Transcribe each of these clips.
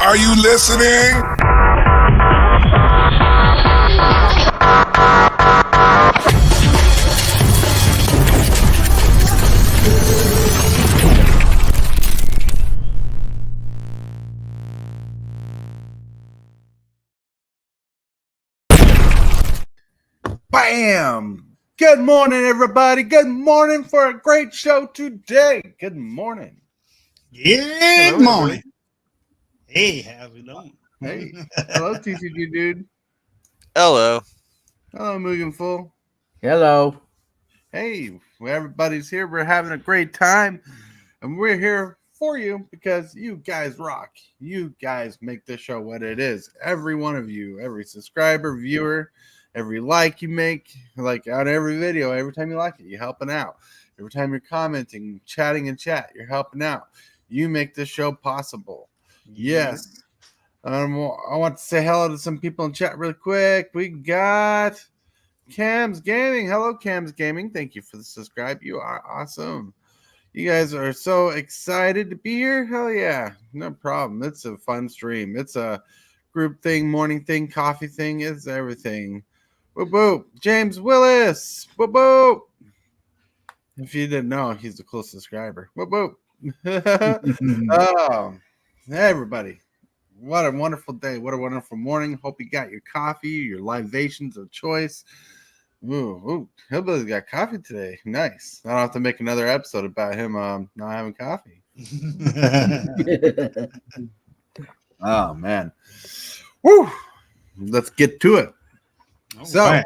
Are you listening? Bam! Good morning, everybody. Good morning for a great show today. Good morning. Good morning. Hey, how's it going? Hey. Hello, TCG dude. Hello. Hello, Mugen Full. Hello. Hey, everybody's here. We're having a great time. And we're here for you because you guys rock. You guys make this show what it is. Every one of you, every subscriber, viewer, every like you make, like on every video, every time you like it, you're helping out. Every time you're commenting, chatting in chat, you're helping out. You make this show possible. Yes. I want to say hello to some people in chat really quick. We got Cam's Gaming. Hello, Cam's Gaming. Thank you for the subscribe. You are awesome. You guys are so excited to be here. Hell yeah. No problem. It's a fun stream. It's a group thing, morning thing, coffee thing. It's everything. Whoop whoop. James Willis. Whoop whoop. If you didn't know, he's the coolest subscriber. Whoop whoop. Oh, everybody. What a wonderful day. What a wonderful morning. Hope you got your coffee, your libations of choice. Ooh, Hillbilly's got coffee today. Nice. I don't have to make another episode about him not having coffee. Oh, man. Woo! Let's get to it. So, right.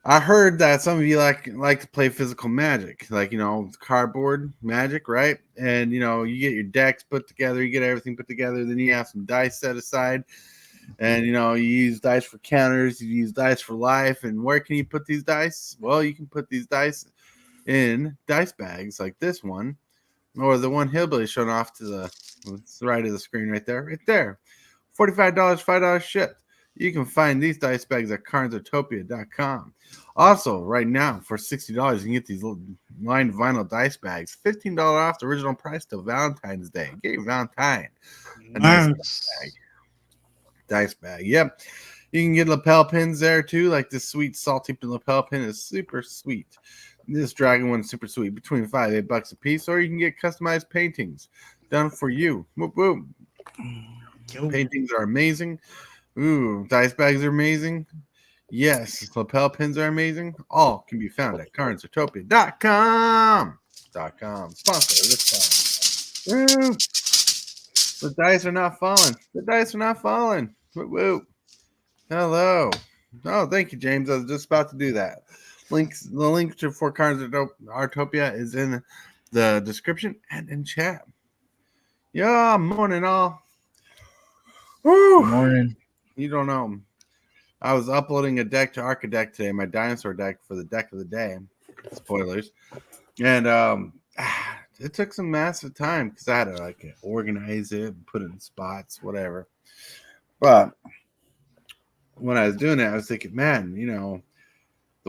I heard that some of you like to play physical magic, like, cardboard magic, right? And, you get your decks put together, you get everything put together, then you have some dice set aside, and, you use dice for counters, you use dice for life, and where can you put these dice? Well, you can put these dice in dice bags like this one, or the one Hillbilly showing off to the right of the screen right there, $45, $5 shipped. You can find these dice bags at cardsotopia.com. Also, right now, for $60, you can get these little lined vinyl dice bags. $15 off the original price till Valentine's Day. Get your Valentine a nice dice bag. Yep. You can get lapel pins there, too. Like this sweet, salty lapel pin is super sweet. This dragon one's super sweet. Between $5 and $8 a piece. Or you can get customized paintings done for you. Whoop, whoop. Paintings are amazing. Ooh, dice bags are amazing. Yes, lapel pins are amazing. All can be found at cardsotopia.com. Sponsor this time. Woo. The dice are not falling. The dice are not falling. Woo, woo. Hello. Oh, thank you, James. I was just about to do that. The link to for Cardsotopia is in the description and in chat. Yeah, morning all. Woo. Morning. You don't know. I was uploading a deck to Arcadeck today, my dinosaur deck for the deck of the day. Spoilers. And it took some massive time because I had to organize it, put it in spots, whatever. But when I was doing it, I was thinking, man, the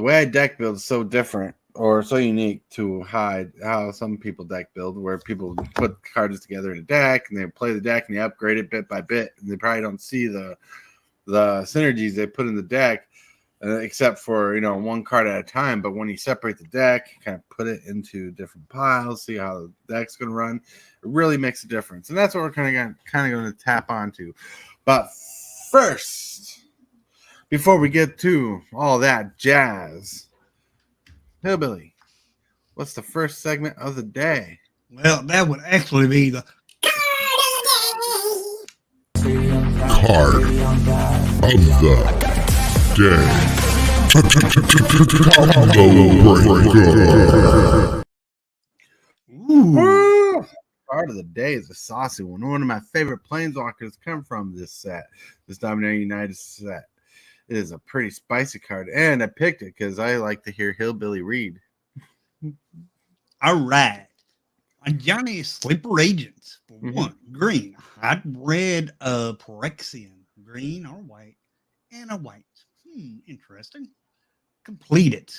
way I deck build is so different or so unique to how some people deck build, where people put cards together in a deck and they play the deck and they upgrade it bit by bit, and they probably don't see the synergies they put in the deck, except for one card at a time. But when you separate the deck, kind of put it into different piles, see how the deck's going to run, it really makes a difference. And that's what we're kind of going to tap onto. But first, before we get to all that jazz, Hillbilly, what's the first segment of the day? Well, that would actually be the Card of the day. Ooh. Card of the day is a saucy one. One of my favorite planeswalkers come from this set, this Dominating United set. It is a pretty spicy card, and I picked it because I like to hear Hillbilly read. All right. Johnny Sleeper Agents for one green, hybrid of Phyrexian, green or white, and a white. Interesting. Completed.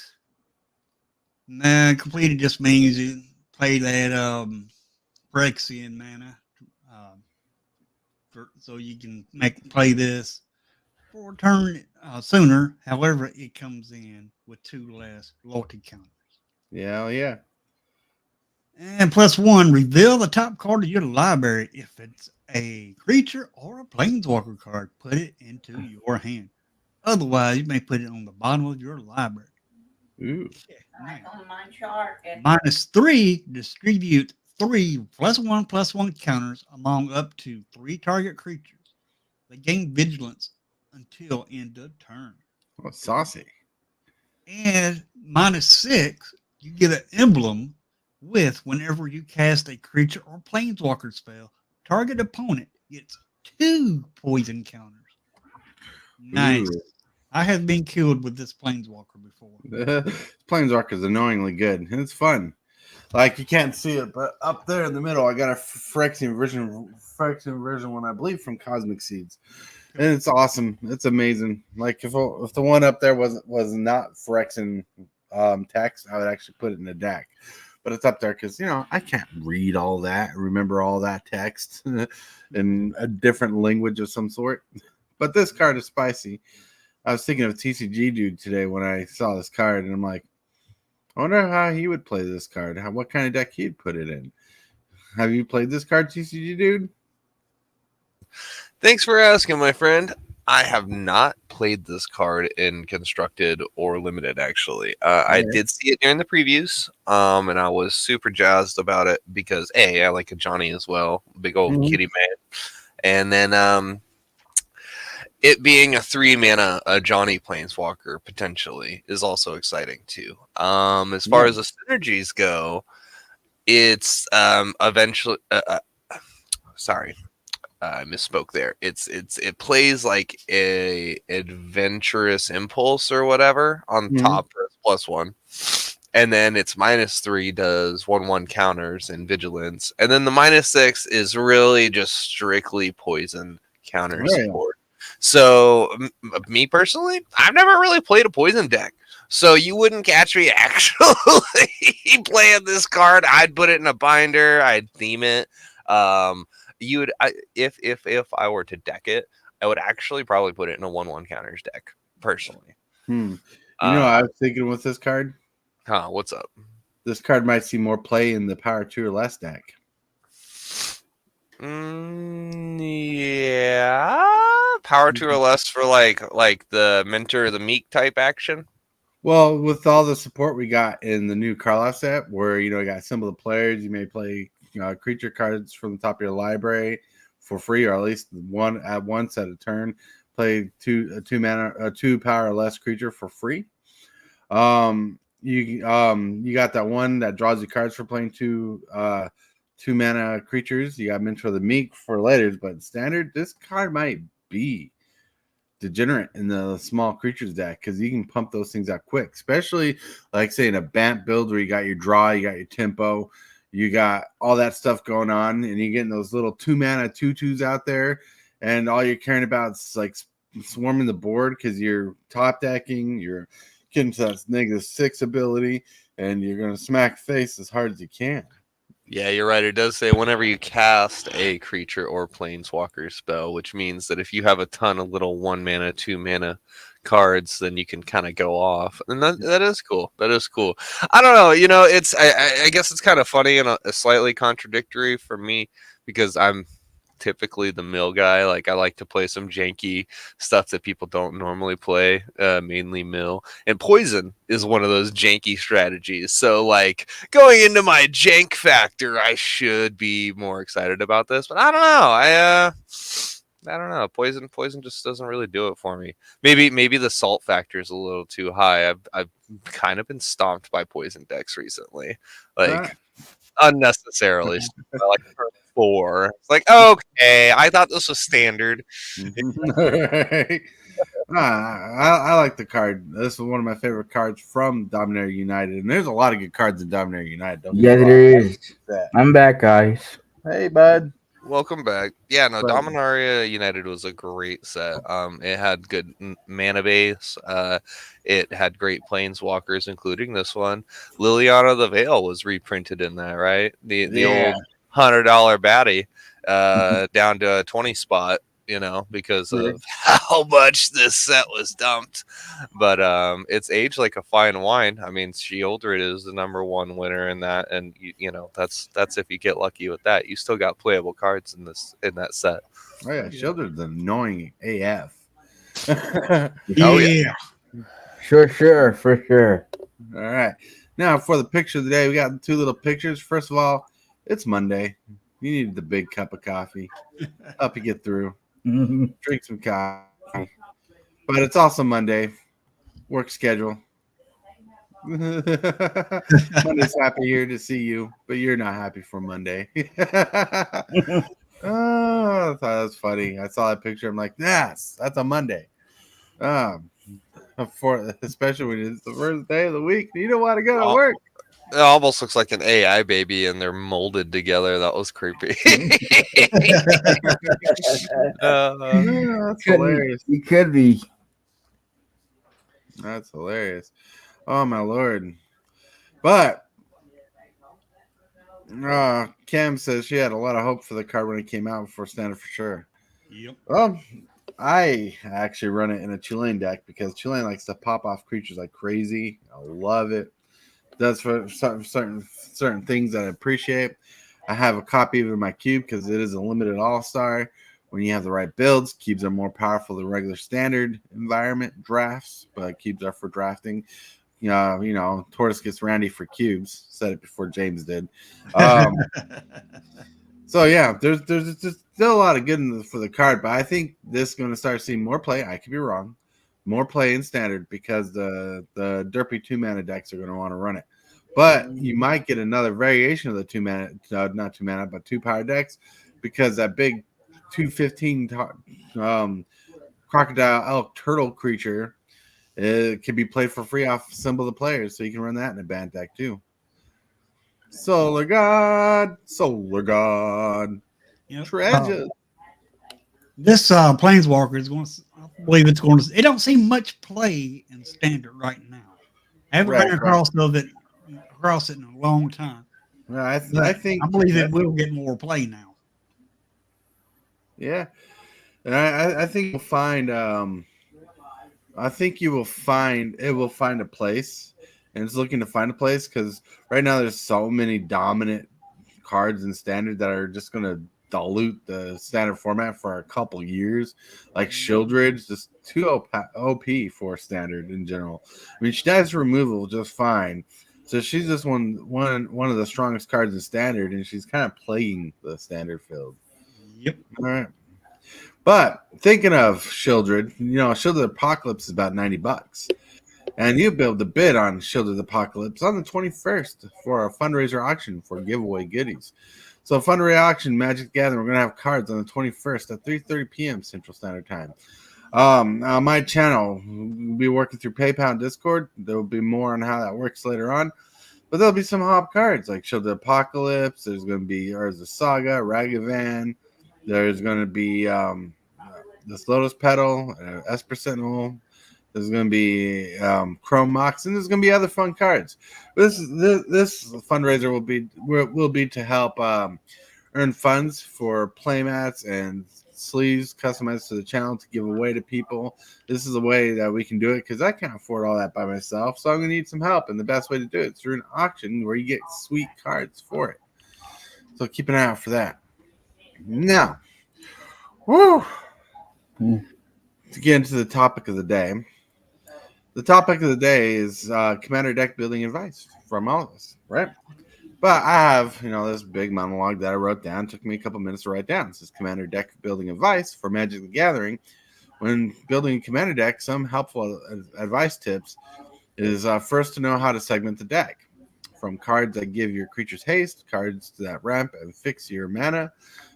Nah, completed just means you play that Phyrexian mana so you can play this for a turn sooner. However, it comes in with 2 less loyalty counters. Yeah. And +1, reveal the top card of your library. If it's a creature or a planeswalker card, put it into your hand. Otherwise, you may put it on the bottom of your library. Ooh. Okay, -3, distribute 3 +1/+1 counters among up to 3 target creatures. They gain vigilance until end of turn. Oh, saucy. And -6, you get an emblem with whenever you cast a creature or planeswalker spell, target opponent gets 2 poison counters. Nice. Ooh. I have been killed with this planeswalker before. Planeswalker is annoyingly good. And it's fun. Like you can't see it, but up there in the middle, I got a Phyrexian version one, I believe, from Cosmic Seeds, and it's awesome. It's amazing. Like if the one up there was not Phyrexian text, I would actually put it in the deck. But it's up there because I can't read all that, remember all that text in a different language of some sort. But this card is spicy. I was thinking of TCG Dude today when I saw this card, and I'm like, I wonder how he would play this card. What kind of deck he'd put it in. Have you played this card, TCG Dude? Thanks for asking, my friend. I have not played this card in Constructed or Limited, actually. I did see it during the previews, and I was super jazzed about it because, I like a Johnny as well. Big old kitty man. And then it being a 3-mana Johnny Planeswalker potentially is also exciting too. As far as the synergies go, it's eventually. I misspoke there. It plays like a adventurous impulse or whatever on top for +1, and then its -3 does 1/1 counters and vigilance, and then the -6 is really just strictly poison counter support. So, me personally, I've never really played a poison deck. So you wouldn't catch me actually playing this card. I'd put it in a binder. I'd theme it. If I were to deck it, I would actually probably put it in a 1/1 counters deck, personally. I was thinking with this card? What's up? This card might see more play in the Power 2 or less deck. Yeah. Power 2 or less for like the Mentor, the Meek type action. Well, with all the support we got in the new Karlov set, where you got Symbol of Players, you may play creature cards from the top of your library for free, or at least one at once at a turn. Play two power or less creature for free. You got that one that draws you cards for playing 2 mana creatures. You got Mentor the Meek for later, but standard, this card might be degenerate in the small creatures deck because you can pump those things out quick, especially like say in a BAMP build where you got your draw, you got your tempo, you got all that stuff going on, and you're getting those little 2 mana 2/2s out there, and all you're caring about is like swarming the board because you're top decking, you're getting to that -6 ability, and you're going to smack face as hard as you can. Yeah, you're right. It does say whenever you cast a creature or planeswalker spell, which means that if you have a ton of little 1 mana, 2 mana cards, then you can kind of go off. And that is cool. That is cool. I don't know. It's I guess it's kind of funny and a slightly contradictory for me because I'm typically the mill guy. Like I like to play some janky stuff that people don't normally play, mainly mill. And poison is one of those janky strategies. So like going into my jank factor, I should be more excited about this. But I don't know. I don't know. Poison just doesn't really do it for me. Maybe the salt factor is a little too high. I've kind of been stomped by poison decks recently, like unnecessarily. Like 4. It's like, okay, I thought this was standard. I like the card. This is one of my favorite cards from Dominaria United, and there's a lot of good cards in Dominaria United. Yeah, there is. I'm back, guys. Hey, bud. Welcome back. Yeah, no, Dominaria United was a great set. It had good mana base. It had great planeswalkers, including this one. Liliana the Veil was reprinted in that, right? The old $100 baddie down to a 20 spot, because of how much this set was dumped. But it's aged like a fine wine. I mean, Shieldred is the #1 winner in that, and that's if you get lucky with that. You still got playable cards in that set. Oh yeah, Shieldred's annoying AF. Oh yeah. For sure. All right. Now for the picture of the day, we got 2 little pictures. First of all, it's Monday. You need the big cup of coffee. Help you get through. Drink some coffee. But it's also Monday. Work schedule. Monday's happy here to see you, but you're not happy for Monday. Oh, I thought that was funny. I saw that picture. I'm like, yes, that's a Monday. Especially when it's the first day of the week. You don't want to go to work. It almost looks like an AI baby, and they're molded together. That was creepy. That's hilarious. It could be. That's hilarious. Oh my lord! But Cam says she had a lot of hope for the card when it came out before standard for sure. Yep. Well, I actually run it in a Chilean deck because Chilean likes to pop off creatures like crazy. I love it. Does for certain things that I appreciate. I have a copy of it in my cube because it is a limited all-star. When you have the right builds, cubes are more powerful than regular standard environment drafts, but cubes are for drafting. Tortoise gets Randy for cubes. Said it before James did. So yeah, there's still a lot of good for the card, but I think this is going to start seeing more play. I could be wrong. More play in standard because the derpy 2-mana decks are going to want to run it. But you might get another variation of the 2-mana, not 2-mana, but 2-power decks because that big 2/15 crocodile elk turtle creature can be played for free off Symbol of the Players, so you can run that in a band deck too. Solar God. Yep. Treasure. This Planeswalker is going to, I believe it's going to, it don't see much play in standard right now. I haven't run across it in a long time. Well, I believe it will get more play now. Yeah. And I think you'll find it will find a place, and it's looking to find a place because right now there's so many dominant cards in standard that are just going to dilute the standard format for a couple years. Like Shieldred's just too OP for standard in general. I mean, she does removal just fine. So she's just one of the strongest cards in standard, and she's kind of playing the standard field. Yep. All right. But thinking of Shieldred, Shieldred Apocalypse is about $90. And you'll be able to bid on Shieldred Apocalypse on the 21st for a fundraiser auction for giveaway goodies. So fundraiser auction, Magic the Gathering, we're going to have cards on the 21st at 3:30 p.m. Central Standard Time. On my channel, we'll be working through PayPal and Discord. There will be more on how that works later on. But there'll be some hop cards like Shieldred Apocalypse. There's going to be Urza Saga, Ragavan. There's going to be this Lotus Petal, Esper Sentinel. There's going to be Chrome Mox, and there's going to be other fun cards. This fundraiser will be to help earn funds for playmats and sleeves customized to the channel to give away to people. This is a way that we can do it because I can't afford all that by myself, so I'm going to need some help. And the best way to do it is through an auction where you get sweet cards for it. So keep an eye out for that. Now, to get into the topic of the day. The topic of the day is commander deck building advice from all of us, right? But I have, this big monologue that I wrote down. It took me a couple minutes to write down. It says commander deck building advice for Magic the Gathering. When building a commander deck, some helpful advice tips is first to know how to segment the deck. From cards that give your creatures haste, cards that ramp and fix your mana.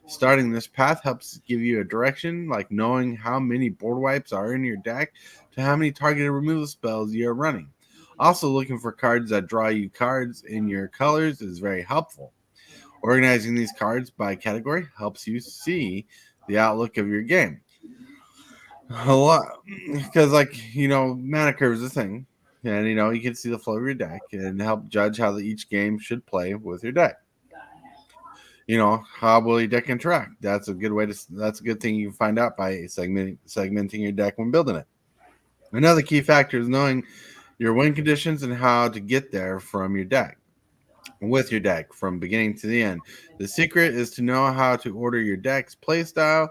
Starting this path helps give you a direction, like knowing how many board wipes are in your deck to how many targeted removal spells you're running. Also, looking for cards that draw you cards in your colors is very helpful. Organizing these cards by category helps you see the outlook of your game. A lot, because mana curve is a thing, and you can see the flow of your deck and help judge how each game should play with your deck. how will your deck interact? That's a good way to. That's a good thing you can find out by segmenting your deck when building it. Another key factor is knowing your win conditions and how to get there from your deck. With your deck from beginning to the end. The secret is to know how to order your deck's playstyle.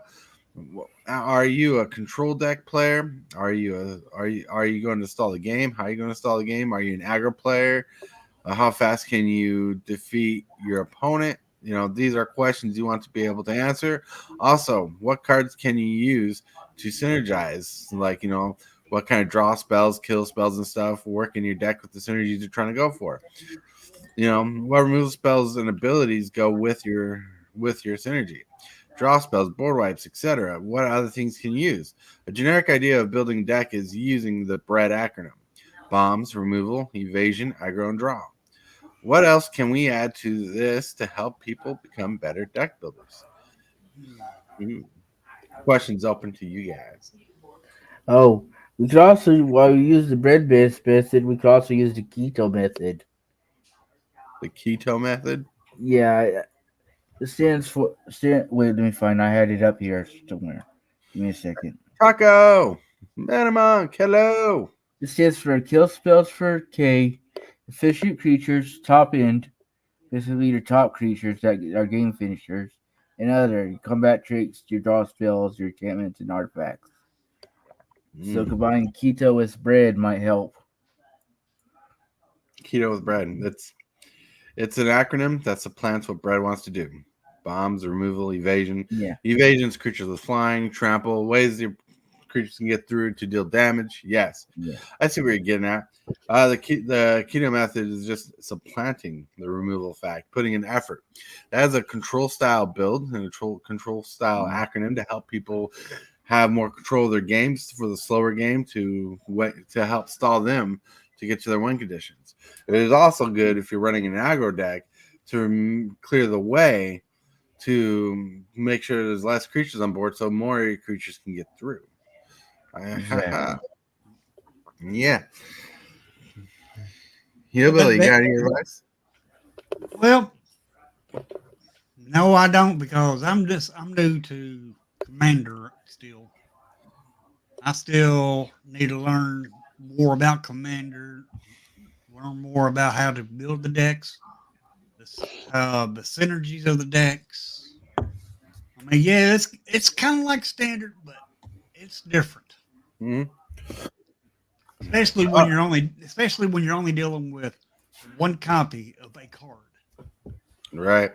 Are you a control deck player? Are you going to install the game? How are you going to install the game? Are you an aggro player? How fast can you defeat your opponent? These are questions you want to be able to answer. Also, what cards can you use to synergize? Like, what kind of draw spells, kill spells, and stuff work in your deck with the synergies you're trying to go for. What removal spells and abilities go with your synergy. Draw spells, board wipes, etc. What other things can you use? A generic idea of building deck is using the B.R.E.A.D acronym. Bombs, removal, evasion, aggro, and draw. What else can we add to this to help people become better deck builders? Questions open to you guys. Oh, we could also, while we use the bread-based method, we could also use the keto method. The keto method? Yeah, it stands for. Wait, let me find. I had it up here somewhere. Give me a second. Taco! Manamon, hello! It stands for kill spells for K, efficient creatures, top end, basically your top creatures that are game finishers, and other combat tricks, your draw spells, your enchantments, and artifacts. So combining keto with bread might help. Keto with bread. It's an acronym. That's the plan's what bread wants to do. Bombs, removal, evasion. Yeah. Evasion's creatures with flying, trample, ways your creatures can get through to deal damage. Yes. Yeah. I see where you're getting at. The keto method is just supplanting the removal fact, putting in effort. That is a control style build and a control style acronym to help people have more control of their games for the slower game to help stall them to get to their win conditions. It is also good if you're running an aggro deck to clear the way to make sure there's less creatures on board so more of your creatures can get through. Exactly. Yeah. Hillbilly, you got any advice? Well, no, I don't, because I'm new to Commander still. I still need to learn more about Commander, learn more about how to build the decks, the synergies of the decks. I mean, yeah, it's kind of like standard, but it's different. Mm-hmm. Especially when you're only dealing with one copy of a card. Right.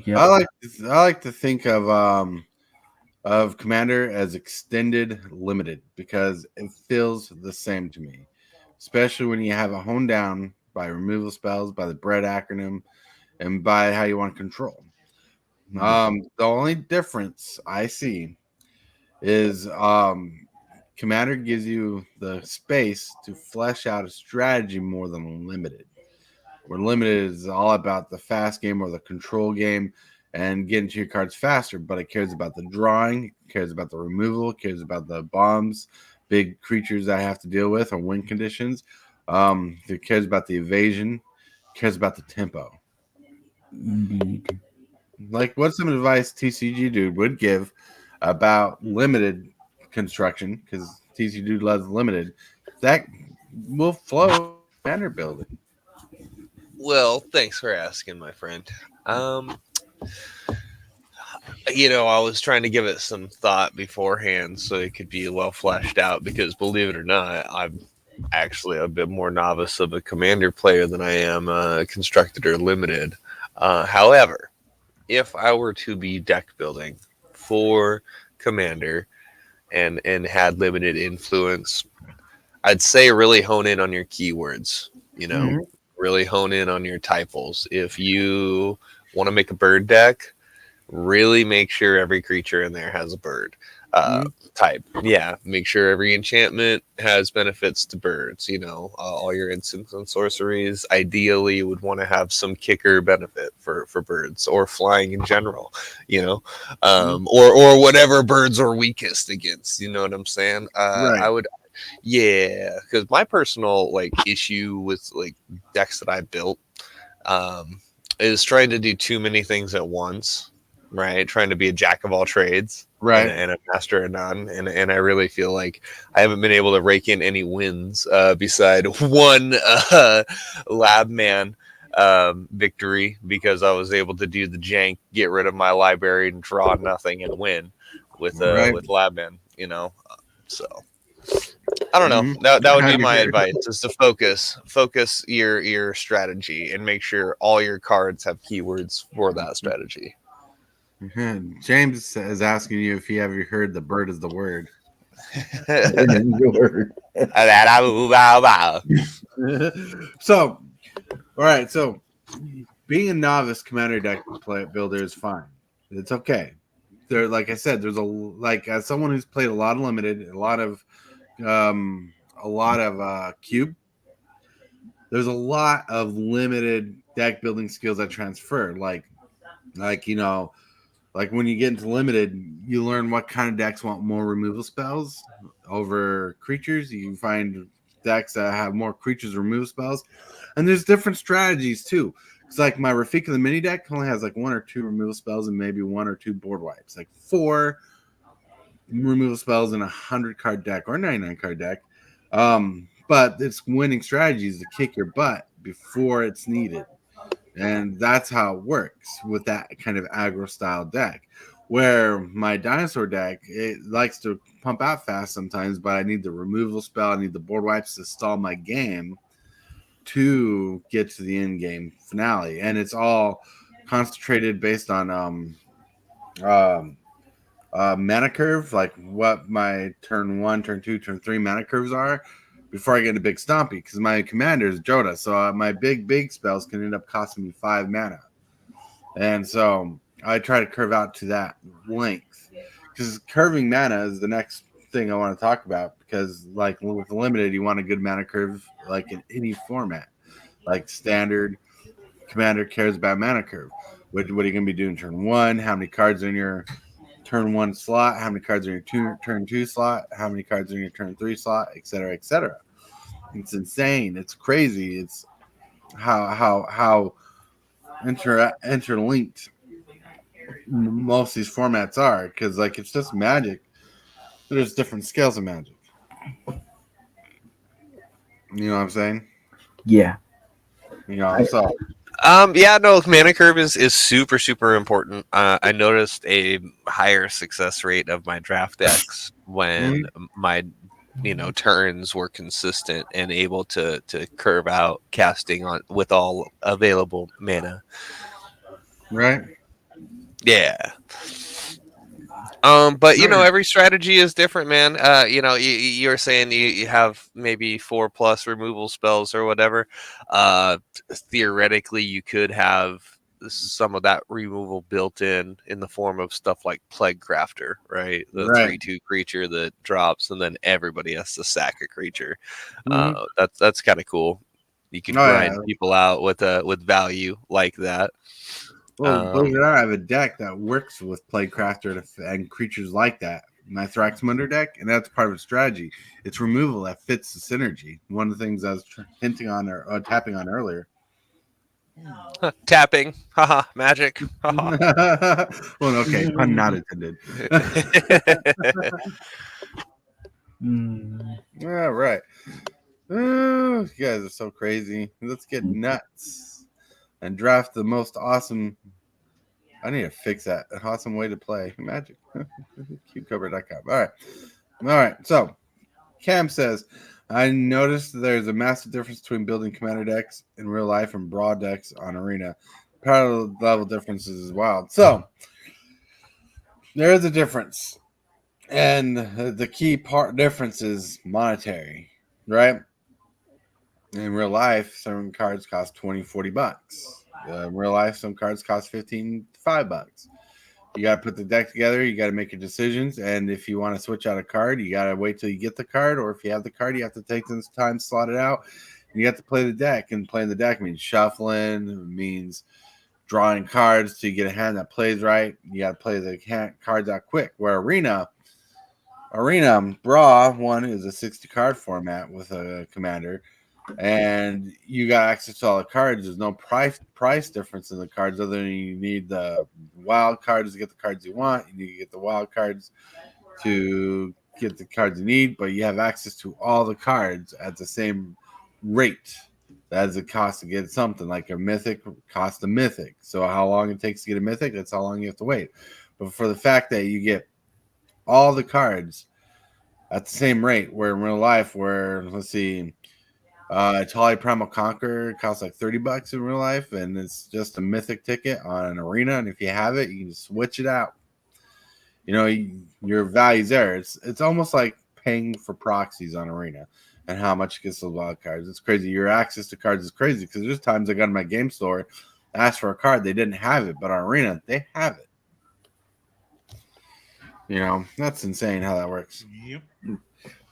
Yep. I like to think of Commander as extended limited because it feels the same to me, especially when you have a honed down by removal spells, by the B.R.E.A.D acronym, and by how you want control. The only difference I see is Commander gives you the space to flesh out a strategy more than limited. Where limited is all about the fast game or the control game and getting to your cards faster, but it cares about the drawing, it cares about the removal, it cares about the bombs, big creatures I have to deal with or win conditions. It cares about the evasion, it cares about the tempo. Indeed. Like, what's some advice TCG Dude would give about limited construction? Because TCG Dude loves limited. That will flow Commander building. Well, thanks for asking, my friend. I was trying to give it some thought beforehand so it could be well fleshed out because, believe it or not, I'm actually a bit more novice of a Commander player than I am constructed or limited. However, if I were to be deck building for Commander and had limited influence, I'd say really hone in on your keywords, really hone in on your typals. If you want to make a bird deck, really make sure every creature in there has a bird type. Yeah, make sure every enchantment has benefits to birds. All your instants and sorceries ideally would want to have some kicker benefit for birds or flying in general. Or whatever birds are weakest against. You know what I'm saying? Right. I would. Yeah, because my personal issue with decks that I built, is trying to do too many things at once, right? Trying to be a jack of all trades, Right. and a master of none. And I really feel like I haven't been able to rake in any wins beside one lab man victory, because I was able to do the jank, get rid of my library, and draw nothing and win with lab man. So. I don't know. Mhm. That would be my advice: is to focus your strategy and make sure all your cards have keywords for that strategy. James is asking you if you ever heard the bird is the word. So, all right. So, being a novice commander deck builder is fine. It's okay. There, like I said, there's as someone who's played a lot of limited, a lot of cube. There's a lot of limited deck building skills that transfer. Like when you get into limited, you learn what kind of decks want more removal spells over creatures. You can find decks that have more creatures removal spells, and there's different strategies too. It's like my Rafika the mini deck only has like 1 or 2 removal spells and maybe 1 or 2 board wipes. Like 4 removal spells in a 100 card deck or 99 card deck. But it's winning strategies to kick your butt before it's needed. And that's how it works with that kind of aggro style deck. Where my dinosaur deck, it likes to pump out fast sometimes, but I need the removal spell, I need the board wipes to stall my game to get to the end game finale. And it's all concentrated based on mana curve, like what my turn 1, turn 2, turn 3 mana curves are before I get a big stompy, because my commander is Joda, so my big spells can end up costing me 5 mana, and so I try to curve out to that length, because curving mana is the next thing I want to talk about, because like with limited, you want a good mana curve like in any format, like standard. Commander cares about mana curve. What are you going to be doing turn 1? How many cards are in your turn 1 slot? How many cards are in your turn 2 slot? How many cards are in your turn 3 slot? Etc. Etc. It's insane. It's crazy. It's how interlinked most of these formats are, because like it's just Magic. There's different scales of Magic. You know what I'm saying? Yeah. So yeah, no, mana curve is super important. I noticed a higher success rate of my draft decks when my turns were consistent and able to curve out casting on with all available mana. right. Yeah. But every strategy is different, man. You're saying you have maybe 4+ removal spells or whatever. Theoretically, you could have some of that removal built in the form of stuff like Plague Crafter, right? The 3/2 creature that drops, and then everybody has to sack a creature. That's kind of cool. You can grind people out with value like that. Well, believe it or not, I have a deck that works with Plague Crafter and creatures like that. My Thraxmunder deck, and that's part of its strategy. It's removal that fits the synergy. One of the things I was hinting on or tapping on earlier. Tapping, haha, magic. Haha. Well, okay, pun not intended. All right. Oh, you guys are so crazy. Let's get nuts and draft the most awesome. I need to fix that. An awesome way to play Magic. Cubecover.com. All right. So Cam says, I noticed there's a massive difference between building commander decks in real life and broad decks on Arena. Parallel level differences as well. So there is a difference. And the key part difference is monetary, right? In real life, some cards cost $20-$40. In real life, some cards cost $15-$5. You got to put the deck together. You got to make your decisions. And if you want to switch out a card, you got to wait till you get the card. Or if you have the card, you have to take some time to slot it out. And you have to play the deck. And playing the deck means shuffling, means drawing cards to get a hand that plays right. You got to play the cards out quick. Where Arena B.R.E.A.D. one is a 60 card format with a commander. and you got access to all the cards. There's no price difference in the cards other than you need the wild cards to get the cards you want. You need to get the wild cards to get the cards you need, but you have access to all the cards at the same rate as it costs to get something. Like a mythic costs a mythic. So how long it takes to get a mythic, that's how long you have to wait. But for the fact that you get all the cards at the same rate, where in real life, where let's see, Tali Primal Conquer costs like $30 in real life, and it's just a mythic ticket on an arena. And if you have it, you can just switch it out. You know, your value's there. It's almost like paying for proxies on arena and how much it gets those wild cards. It's crazy. Your access to cards is crazy because there's times I got in my game store, asked for a card, they didn't have it, but on arena they have it. You know, that's insane how that works. Yep.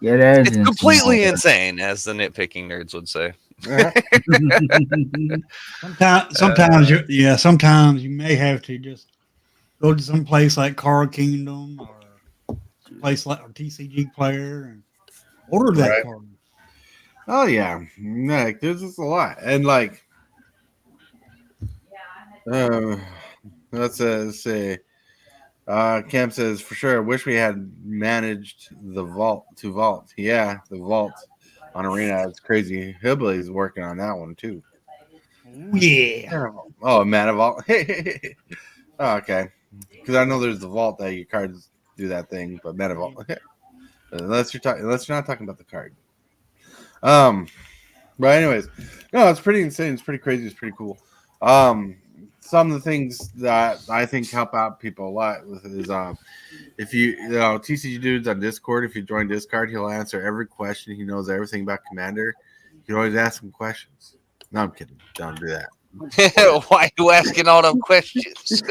Yeah, that is It's completely insane, as the nitpicking nerds would say. Sometimes you may have to just go to some place like Card Kingdom or a place like a TCG Player and order that card. Oh yeah, like there's just a lot, and like, let's say, Cam says for sure. Wish we had managed the vault to vault. Yeah, the vault on arena. It's crazy. Hillbilly's working on that one too. Oh, yeah. Oh, Mana Vault. Oh, okay, because I know there's the vault that your cards do that thing, but Mana Vault. Unless you're not talking about the card. But anyways, no, it's pretty insane. It's pretty crazy. It's pretty cool. Some of the things that I think help out people a lot with it is if you TCG dudes on Discord, if you join Discord, he'll answer every question. He knows everything about Commander. You can always ask him questions. No, I'm kidding. Don't do that. Why are you asking all them questions?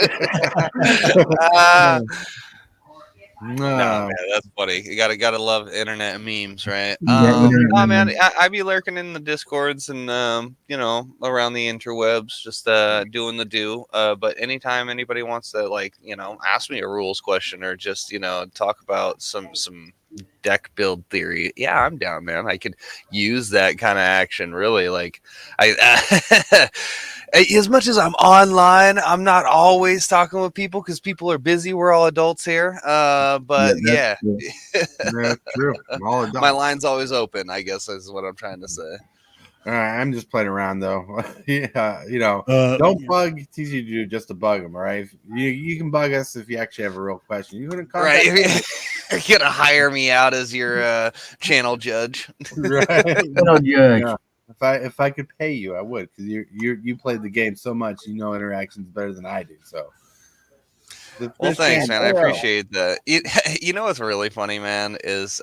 No, man, that's funny. You gotta love internet and memes, right? No, man, I be lurking in the discords and around the interwebs, just doing the do. But anytime anybody wants to ask me a rules question or just talk about some deck build theory, yeah, I'm down, man. I could use that kind of action. Really, like as much as I'm online, I'm not always talking with people because people are busy. We're all adults here. But yeah, that's true. All adults. My line's always open, I guess is what I'm trying to say. All right, I'm just playing around though. Yeah, don't bug TCG just to bug them. All right, you can bug us if you actually have a real question. You wouldn't contact right. You're gonna hire me out as your channel judge, right? Channel judge. Yeah. If I could pay you, I would, because you played the game so much, interactions better than I do. So, well, thanks, man. I appreciate that. You know what's really funny, man, is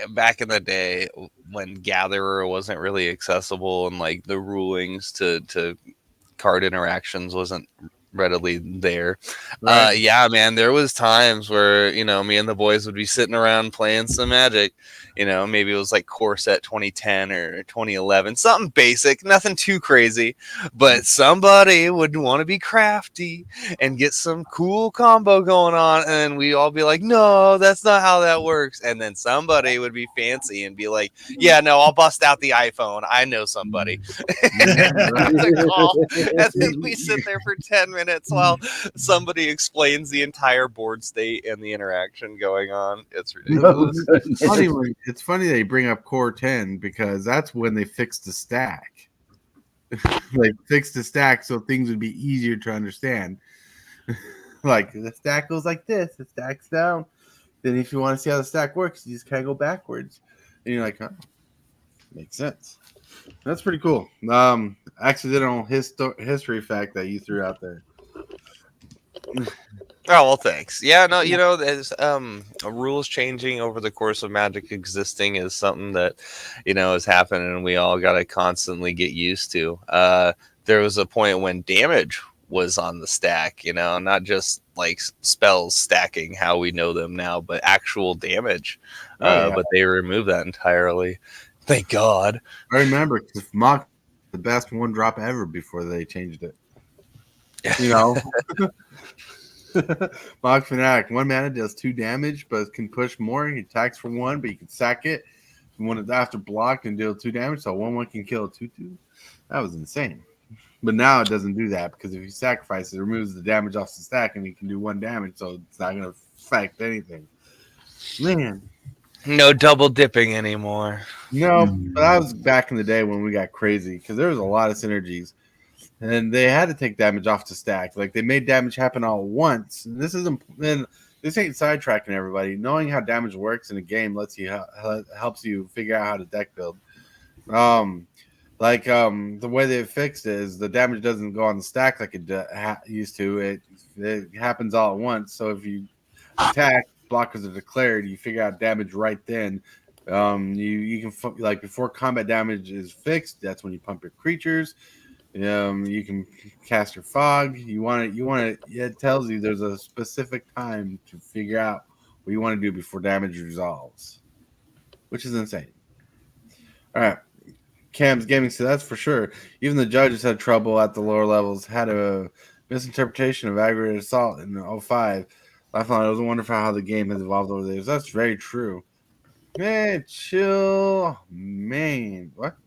back in the day when Gatherer wasn't really accessible and like the rulings to card interactions wasn't readily there. Right. Yeah, man, there was times where me and the boys would be sitting around playing some Magic. Maybe it was like core set 2010 or 2011, something basic, nothing too crazy, but somebody would want to be crafty and get some cool combo going on, and we'd all be like, no, that's not how that works. And then somebody would be fancy and be like, yeah, no, I'll bust out the iPhone, I know somebody. And then we sit there for 10 minutes while somebody explains the entire board state and the interaction going on. It's ridiculous. It's funny that you bring up Core 10 because that's when they fixed the stack. They fixed the stack so things would be easier to understand. Like the stack goes like this, it stacks down. Then if you want to see how the stack works, you just kind of go backwards. And you're like, huh, makes sense. That's pretty cool. Accidental history fact that you threw out there. Oh, well, thanks. Yeah, no, there's rules changing over the course of Magic existing is something that, has happened and we all got to constantly get used to. There was a point when damage was on the stack, not just like spells stacking how we know them now, but actual damage. But they removed that entirely. Thank God. I remember because Mock the best one drop ever before they changed it. Mock Fanatic, 1 mana does 2 damage, but can push more. He attacks for 1, but you can sack it when it's after block and deal 2 damage, so 1/1 can kill a 2/2. That was insane. But now it doesn't do that because if you sacrifice it, removes the damage off the stack and you can do 1 damage, so it's not gonna affect anything. Man. No double dipping anymore. No, but that was back in the day when we got crazy because there was a lot of synergies. And they had to take damage off the stack. Like they made damage happen all at once. And this isn't. And this ain't sidetracking everybody. Knowing how damage works in a game lets you helps you figure out how to deck build. The way they fixed it is the damage doesn't go on the stack like it used to. It happens all at once. So if you attack, blockers are declared. You figure out damage right then. You can like before combat damage is fixed. That's when you pump your creatures. You can cast your fog. You want it. It tells you there's a specific time to figure out what you want to do before damage resolves, which is insane. All right, Cam's gaming, so that's for sure. Even the judges had trouble at the lower levels. Had a misinterpretation of aggravated assault in 05. I thought it was wonderful how the game has evolved over the years. That's very true. Man, chill, man. What?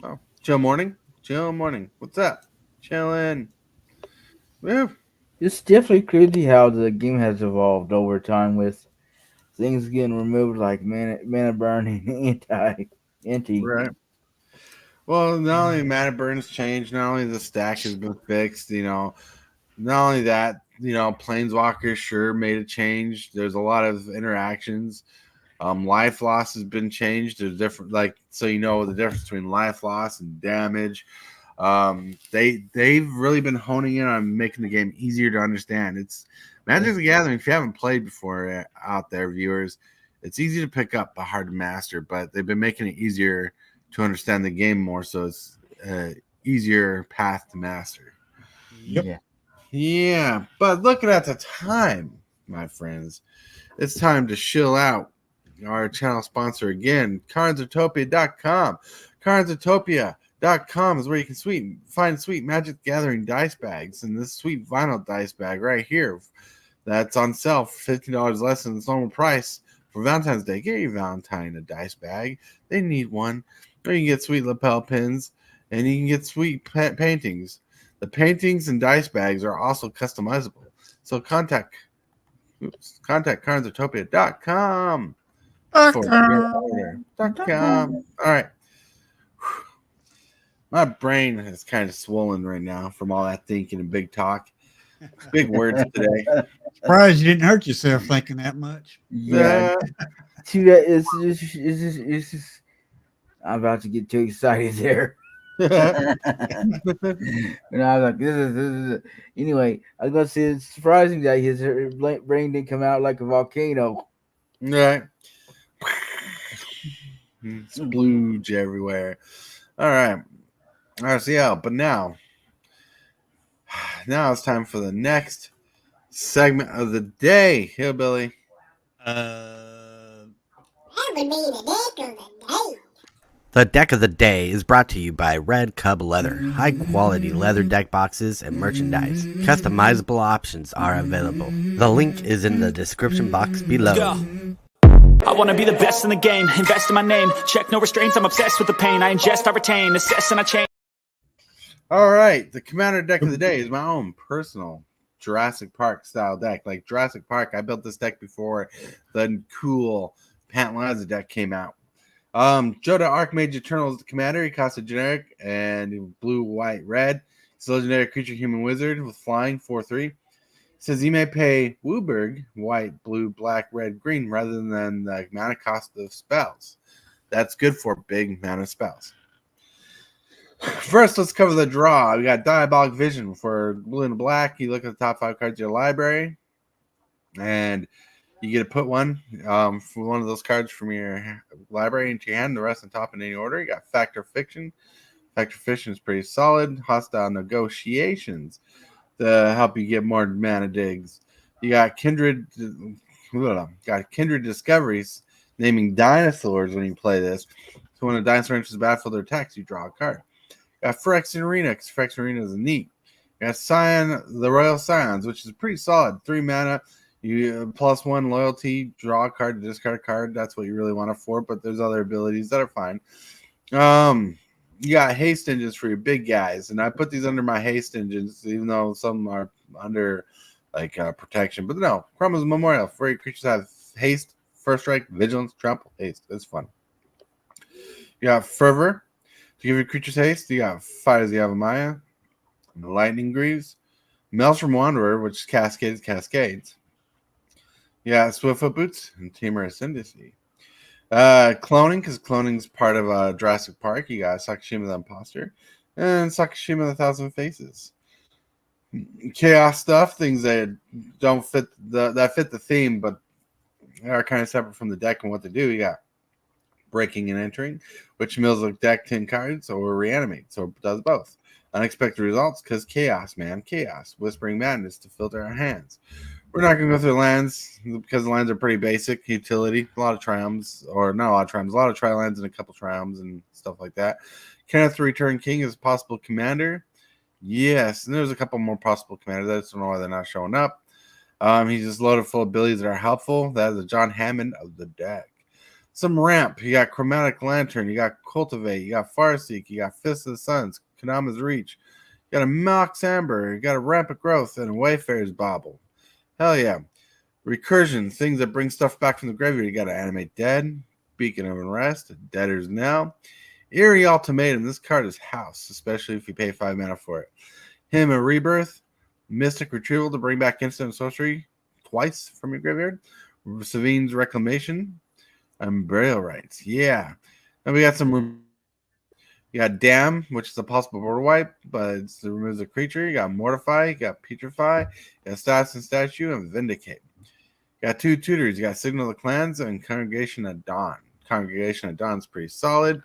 Oh, chill morning. Chill morning. What's up? Chilling. Woo. It's definitely crazy how the game has evolved over time with things getting removed like mana burn and anti. Right. Well, not only mana burns changed, not only the stack has been fixed, not only that, Planeswalkers sure made a change. There's a lot of interactions. Life loss has been changed. There's different, so the difference between life loss and damage. They've really been honing in on making the game easier to understand. It's Magic the Gathering. If you haven't played before out there, viewers, it's easy to pick up but hard to master. But they've been making it easier to understand the game more, so it's easier path to master. Yep. Yeah. But looking at the time, my friends, it's time to chill out. Our channel sponsor again, cardsutopia.com. Cardsutopia.com is where you can find sweet Magic the Gathering dice bags, and this sweet vinyl dice bag right here that's on sale for $15 less than its normal price for Valentine's Day. Get your Valentine a dice bag. They need one. Or you can get sweet lapel pins, and you can get sweet paintings. The paintings and dice bags are also customizable. So contact cardsutopia.com. For your order. .com. All right. My brain is kind of swollen right now from all that thinking and big talk. Big words today. Surprised you didn't hurt yourself thinking that much. Yeah. It's just I'm about to get too excited there. And I was like, this is. Anyway, I was going to say it's surprising that his brain didn't come out like a volcano. Right. Splooge everywhere. All right. RCL, but now it's time for the next segment of the day. Hillbilly. That would be the deck of the day. The deck of the day is brought to you by Red Cub Leather. High quality leather deck boxes and merchandise. Customizable options are available. The link is in the description box below. I wanna be the best in the game, invest in my name, check no restraints, I'm obsessed with the pain, I ingest, I retain, assess and I change. All right, the Commander deck of the day is my own personal Jurassic Park style deck. Like Jurassic Park, I built this deck before the cool Pantalaza deck came out. Joda Archmage Eternal is the commander. He costs a generic and blue, white, red. He's a legendary creature, human wizard with flying 4/3. Says you may pay Wooburg white, blue, black, red, green rather than the mana cost of spells. That's good for big mana spells. First, let's cover the draw. We got Diabolic Vision for blue and black. You look at the top 5 cards of your library, and you get to put one for one of those cards from your library into your hand. The rest on top in any order. You got Factor Fiction. Factor Fiction is pretty solid. Hostile Negotiations to help you get more mana digs. You got Kindred Discoveries, naming dinosaurs when you play this. So when a dinosaur enters the battlefield or attacks, you draw a card. You got Phyrexian Arena, because Phyrexian Arena is neat. You got Scion, the Royal Scions, which is pretty solid. 3 mana. You +1 loyalty, draw a card, discard a card. That's what you really want it for. But there's other abilities that are fine. You got haste engines for your big guys, and I put these under my haste engines, even though some are under like protection. But no, Chroma's Memorial for your creatures have haste, first strike, vigilance, trample, haste. It's fun. You got fervor to give your creatures haste. You got Fires the Avamaya, and the Lightning Greaves, Maelstrom Wanderer, which cascades. You got Swiftfoot Boots and Tamer Ascendancy. Cloning, because cloning's part of Jurassic Park. You got Sakashima the Imposter and Sakashima the Thousand Faces. Chaos stuff, things that don't fit that fit the theme, but are kind of separate from the deck and what they do. You got Breaking and Entering, which mills the deck 10 cards, or Reanimate, so it does both. Unexpected results, because chaos, man, chaos. Whispering Madness to filter our hands. We're not going to go through the lands because the lands are pretty basic utility. A lot of triumphs, or not a lot of triumphs, a lot of tri-lands and a couple triumphs and stuff like that. Kenneth the Return King is a possible commander. Yes, and there's a couple more possible commanders. I just don't know why they're not showing up. He's just loaded full of abilities that are helpful. That is the John Hammond of the deck. Some ramp. You got Chromatic Lantern. You got Cultivate. You got Farseek. You got Fist of the Suns. Kanama's Reach. You got a Mox Amber. You got a Rampant Growth and a Wayfarer's Bauble. Hell yeah. Recursion, things that bring stuff back from the graveyard. You got to Animate Dead, Beacon of Unrest, Debtor's Knell, Eerie Ultimatum. This card is house, especially if you pay 5 mana for it. Hymn of Rebirth, Mystic Retrieval to bring back instant and sorcery twice from your graveyard. Savine's Reclamation, and Burial Rites. Yeah. And we got some. You got Dam, which is a possible border wipe, but it removes a creature. You got Mortify, you got Petrify, you got Status and Statue, and Vindicate. You got 2 tutors. You got Signal of the Clans and Congregation of Dawn. Congregation of Dawn's pretty solid.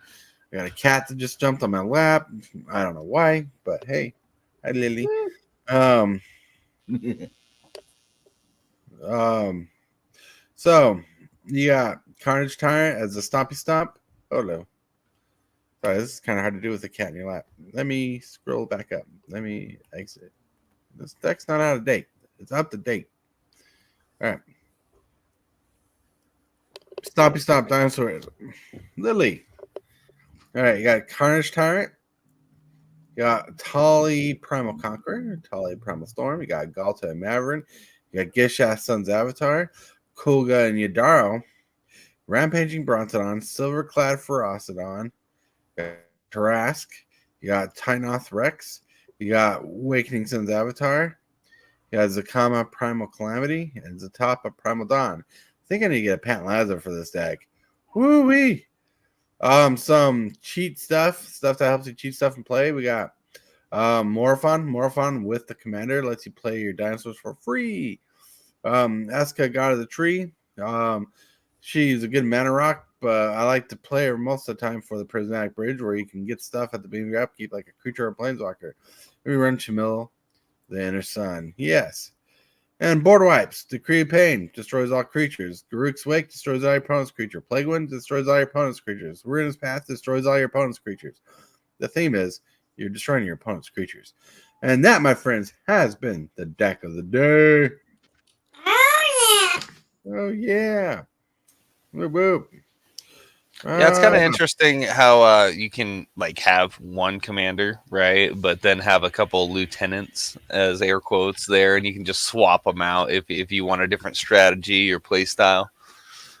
I got a cat that just jumped on my lap. I don't know why, but hey. Hi, Lily. So you got Carnage Tyrant as a Stompy Stomp. Oh no. Sorry, this is kind of hard to do with a cat in your lap. Let me scroll back up. Let me exit. This deck's not out of date. It's up to date. All right. Stompy Stomp Dinosaur. Lily. All right, you got Carnage Tyrant. You got Tali Primal Conqueror. Tali Primal Storm. You got Galta and Maverin. You got Gishath Sun's Avatar. Kulga and Yadaro. Rampaging Brontodon. Silverclad Ferocidon. Tarask, you got Tynoth Rex, you got Awakening Sun's Avatar, you got Zakama Primal Calamity, and Zatapa Primal Dawn. I think I need to get a Pat Lazar for this deck. Woo-wee! Some cheat stuff that helps you cheat stuff and play. We got Morphon with the commander, lets you play your dinosaurs for free. Eska, God of the Tree. She's a good mana rock, but I like to play her most of the time for the Prismatic Bridge, where you can get stuff at the beginning of your upkeep like a creature or a planeswalker. We run Chamil, the Inner Sun. Yes. And Board Wipes. Decree of Pain destroys all creatures. Garruk's Wake destroys all your opponent's creatures. Plague Wind destroys all your opponent's creatures. Ruinous Path destroys all your opponent's creatures. The theme is you're destroying your opponent's creatures. And that, my friends, has been the deck of the day. Oh, yeah. Oh, yeah. Whoop, whoop. Yeah, it's kind of interesting how you can like have one commander, right? But then have a couple lieutenants as air quotes there, and you can just swap them out if you want a different strategy or play style.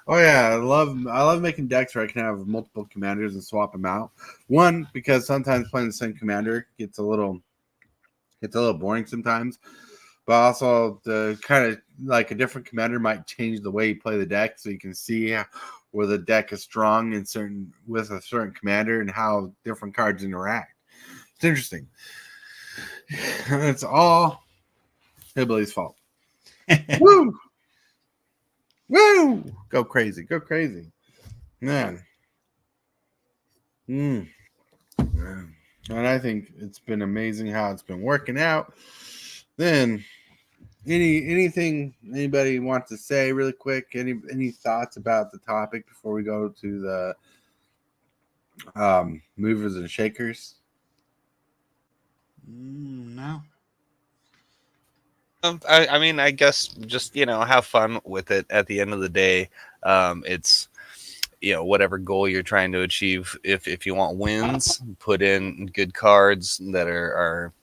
Oh yeah, I love making decks where I can have multiple commanders and swap them out. One, because sometimes playing the same commander gets a little boring sometimes. But also the kind of like a different commander might change the way you play the deck, so you can see where the deck is strong with a certain commander and how different cards interact. It's interesting. It's all Hillbilly's fault. Woo! Woo! Go crazy. Man. And I think it's been amazing how it's been working out. Then anything anybody wants to say really quick? Any thoughts about the topic before we go to the movers and shakers? No. I mean, I guess just have fun with it. At the end of the day, it's whatever goal you're trying to achieve. If you want wins, put in good cards that are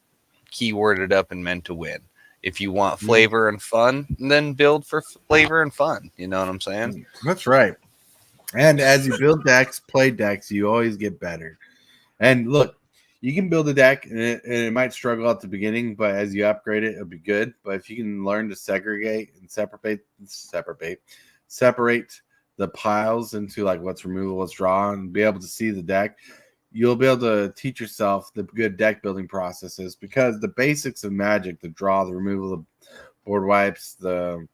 keyworded up and meant to win. If you want flavor and fun, then build for flavor and fun. You know what I'm saying? That's right. And as you build decks, play decks, you always get better. And look, you can build a deck and it might struggle at the beginning, but as you upgrade it, it'll be good. But if you can learn to segregate and separate the piles into like what's removable, what's draw, and be able to see the deck, you'll be able to teach yourself the good deck building processes, because the basics of Magic, the draw, the removal, the board wipes, the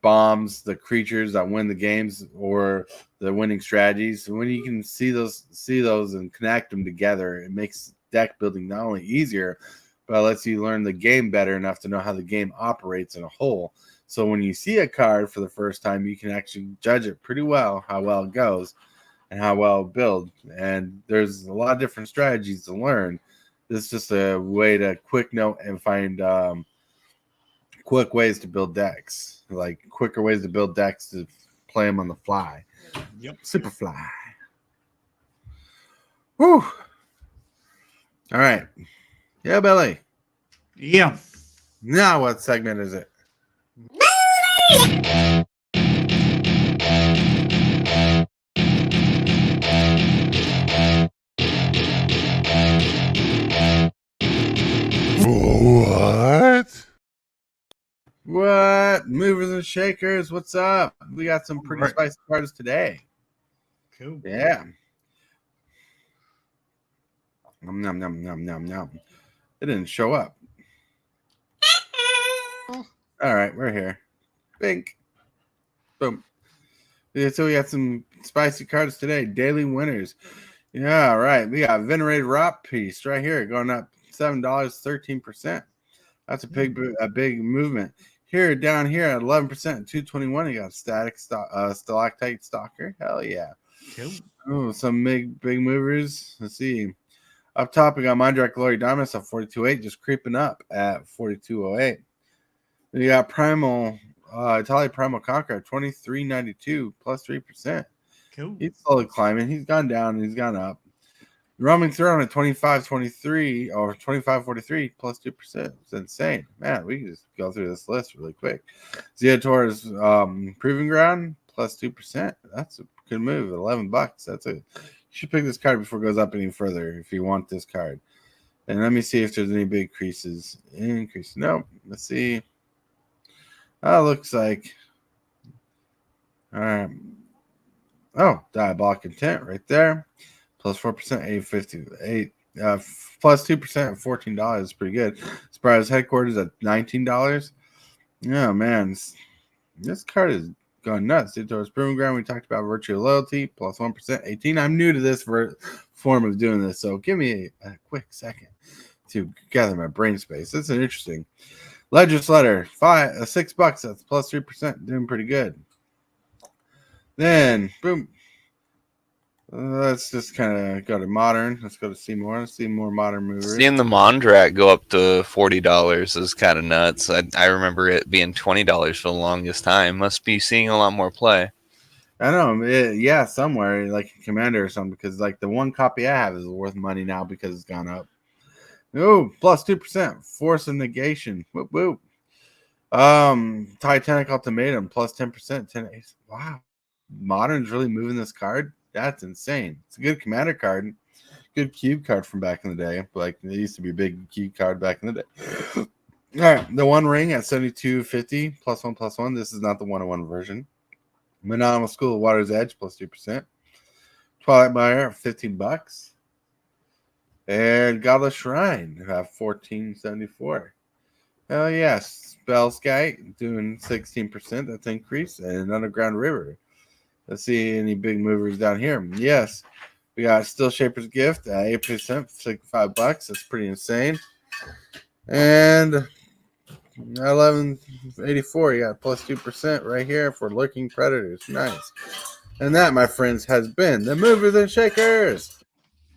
bombs, the creatures that win the games, or the winning strategies. When you can see those and connect them together, it makes deck building not only easier, but it lets you learn the game better enough to know how the game operates in a whole. So when you see a card for the first time, you can actually judge it pretty well, how well it goes and how well it builds. And there's a lot of different strategies to learn. This is just a way to quick note and find quick ways to build decks, like quicker ways to build decks to play them on the fly. Yep. Super fly. Whew. All right. Yeah, Billy. Yeah. Now what segment is it? What? What? Movers and shakers, what's up? We got some pretty spicy cards today. Cool. Yeah. Nom, nom, nom, nom, nom, nom. It didn't show up. All right, we're here. Bink. Boom. Yeah, so we got some spicy cards today. Daily winners. Yeah, all right. We got Venerated Rot Piece right here going up $7, 13%. That's a big movement. Here, down here at 11%, 221, you got Stalactite Stalker. Hell yeah. Cool. Oh, some big movers. Let's see. Up top, we got Mondrak Glory Diamonds at 42.8, just creeping up at 42.08. We got Primal, Italia Primal Conqueror at 23.92, plus 3%. Cool. He's slowly climbing. He's gone down and he's gone up. Roaming Throne at 25.23 or 25.43, plus 2%. It's insane. Man, we can just go through this list really quick. Zeator's Proving Ground, plus 2%. That's a good move at $11. You should pick this card before it goes up any further if you want this card. And let me see if there's any big increases. No. Let's see. Looks like. All right. Oh, Diabolic Intent right there. Plus 4%, $8.50. Plus 2% at $14 is pretty good. Surprise Headquarters at $19. Oh, man. This card is going nuts. Zeator's Proving Ground, we talked about Virtual Loyalty, plus 1%, 18. I'm new to this form of doing this, so give me a quick second to gather my brain space. That's an interesting. Ledger's Letter, $6. That's plus 3%. Doing pretty good. Then, boom. Let's just kind of go to modern. Let's go to see more. Let's see more modern movers. Seeing the Mondrak go up to $40 is kind of nuts. I remember it being $20 for the longest time. Must be seeing a lot more play. I know. Yeah, somewhere like Commander or something, because like the one copy I have is worth money now because it's gone up. Oh, plus 2%. Force of Negation. Whoop, whoop. Titanic Ultimatum, plus 10%. 10. Wow. Modern's really moving this card. That's insane. It's a good commander card. Good cube card from back in the day. Like, it used to be a big cube card back in the day. All right. The One Ring at 72.50, plus 1. This is not the 101 version. Mononymous School of Water's Edge, plus 2%. Twilight Mire, $15. And Godless Shrine at $14.74. Hell yes. Spell Sky doing 16%. That's increase. And Underground River. Let's see any big movers down here. Yes, we got Still Shaper's Gift at 8%, $65. That's pretty insane. And 1184, you got plus 2% right here for Lurking Predators. Nice. And that, my friends, has been the Movers and Shakers.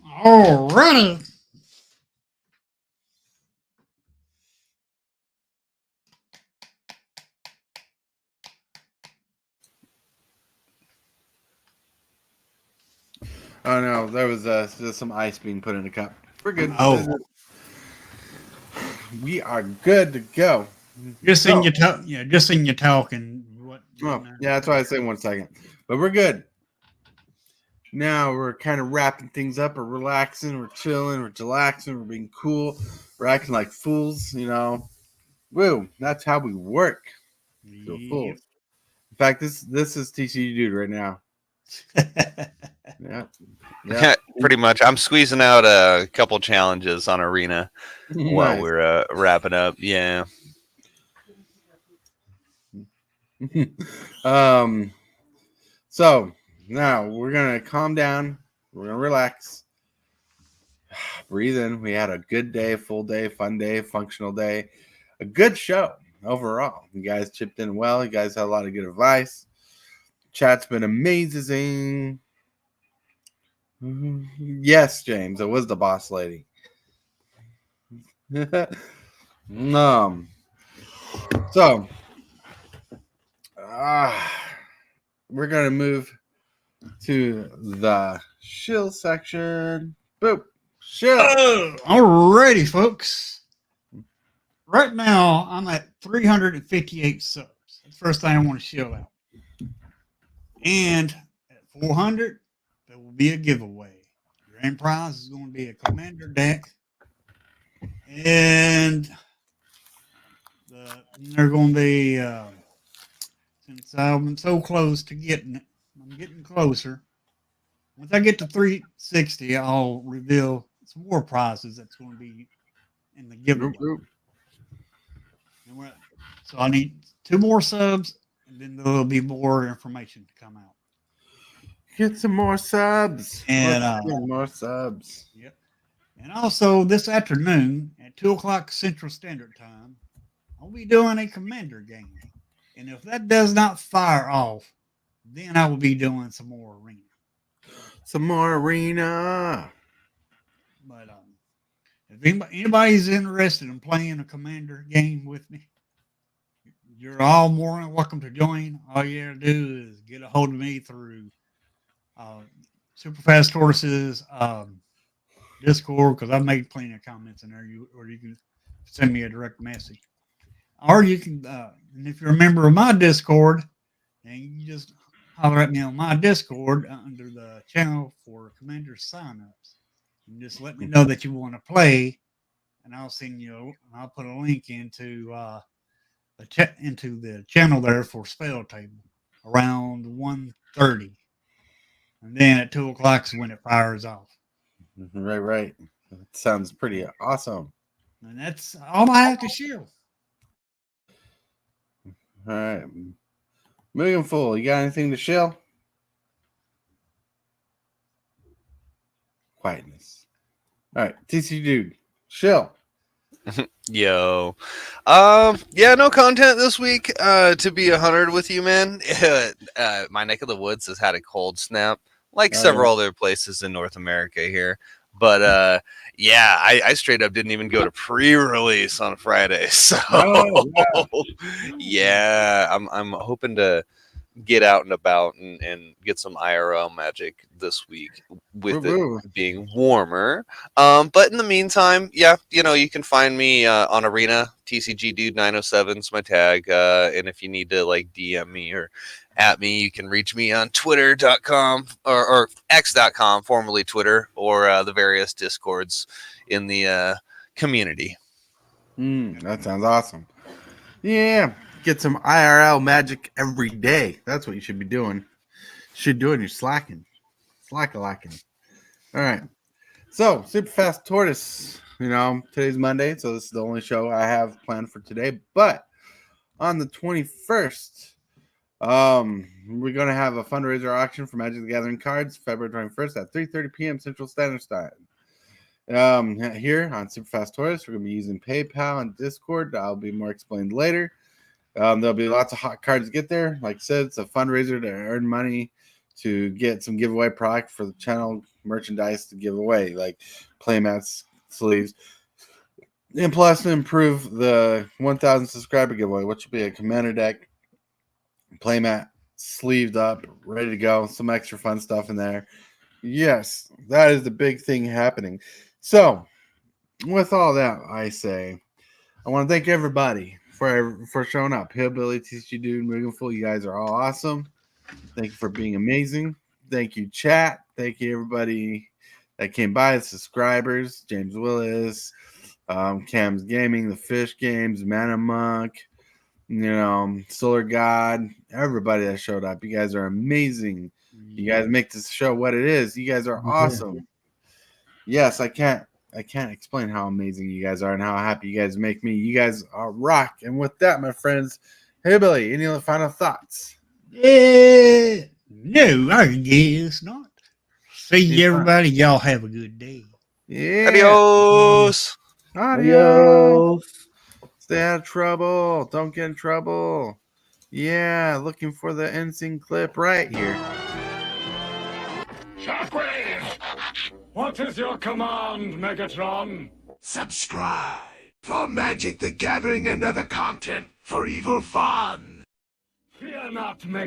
Alrighty. Oh no, there was just some ice being put in a cup. We're good. Oh. We are good to go. Just in your talk, yeah. Just in your talking. What? Oh, yeah, that's why I say 1 second. But we're good. Now we're kind of wrapping things up. We're relaxing. We're chilling. We're chillaxing. We're being cool. We're acting like fools. Woo! That's how we work. So fools. In fact, this is TCU dude right now. Yeah. Pretty much. I'm squeezing out a couple challenges on Arena while Nice. we're wrapping up. Yeah. So now we're gonna calm down. We're gonna relax. Breathe in. We had a good day, full day, fun day, functional day. A good show overall. You guys chipped in well. You guys had a lot of good advice. Chat's been amazing. Yes, James, it was the boss lady. So we're gonna move to the shill section. Boop. Shill. Alrighty, folks. Right now, I'm at 358 subs. That's the first thing I want to shill out. And at 400, there will be a giveaway. Your end prize is going to be a commander deck. And they're going to be, since I'm so close to getting it, I'm getting closer. Once I get to 360, I'll reveal some more prizes that's going to be in the giveaway. So I need 2 more subs, and then there'll be more information to come out. Get some more subs. And more subs. Yep. And also this afternoon at 2:00 Central Standard Time, I'll be doing a commander game. And if that does not fire off, then I will be doing some more arena. Some more arena. But if anybody's interested in playing a commander game with me, you're all more than welcome to join. All you have to do is get a hold of me through Superfast Tortoises Discord, because I've made plenty of comments in there. Or you can send me a direct message. Or you can, and if you're a member of my Discord, then you just holler at me on my Discord under the channel for Commander signups. And just let me know that you want to play, and I'll send you. I'll put a link into the channel there for spell table around 1:30, and then at 2:00 is when it fires off. Right. That sounds pretty awesome. And that's all I have to share. All right. Moving full. You got anything to shill? Quietness. All right. TC dude. Shill. Yo. Yeah, no content this week. To be 100 with you, man. My neck of the woods has had a cold snap, like several other places in North America here. But yeah, I straight up didn't even go to pre-release on Friday. So yeah, I'm hoping to get out and about and get some IRL magic this week with it being warmer. But in the meantime, yeah, you can find me on Arena. TCG Dude 907 is my tag. And if you need to like DM me or at me, you can reach me on twitter.com or x.com, formerly Twitter, or the various discords in the community. That sounds awesome. Yeah. Get some IRL magic every day. That's what you should be doing. You're slacking. Slack-a-lacking. All right. So, Super Fast Tortoise. Today's Monday, so this is the only show I have planned for today. But on the 21st, we're going to have a fundraiser auction for Magic the Gathering cards, February 21st at 3:30 p.m. Central Standard Time. Here on Super Fast Tortoise, we're going to be using PayPal and Discord. I'll be more explained later. There'll be lots of hot cards to get there. Like I said, it's a fundraiser to earn money to get some giveaway product for the channel, merchandise to give away, like playmats, sleeves, and plus to improve the 1,000 subscriber giveaway, which will be a commander deck, playmat, sleeved up, ready to go, some extra fun stuff in there. Yes, that is the big thing happening. So, with all that, I say, I want to thank everybody for showing up. Hillbilly, TC Dude, Meganful, you guys are all awesome. Thank you for being amazing. Thank you, chat. Thank you, everybody that came by, the subscribers, James Willis, Cam's Gaming, the Fish Games, Mana Monk, Solar God, everybody that showed up. You guys are amazing. You guys make this show what it is. You guys are awesome. Yes, I can't explain how amazing you guys are and how happy you guys make me. You guys are rock. And with that, my friends, hey Billy, any other final thoughts? No, I guess not. See you, everybody. Y'all have a good day. Yeah. Adios. Adios. Stay out of trouble. Don't get in trouble. Yeah, looking for the NSYNC clip right here. Shockwave! What is your command, Megatron? Subscribe for Magic the Gathering and other content for evil fun. Fear not,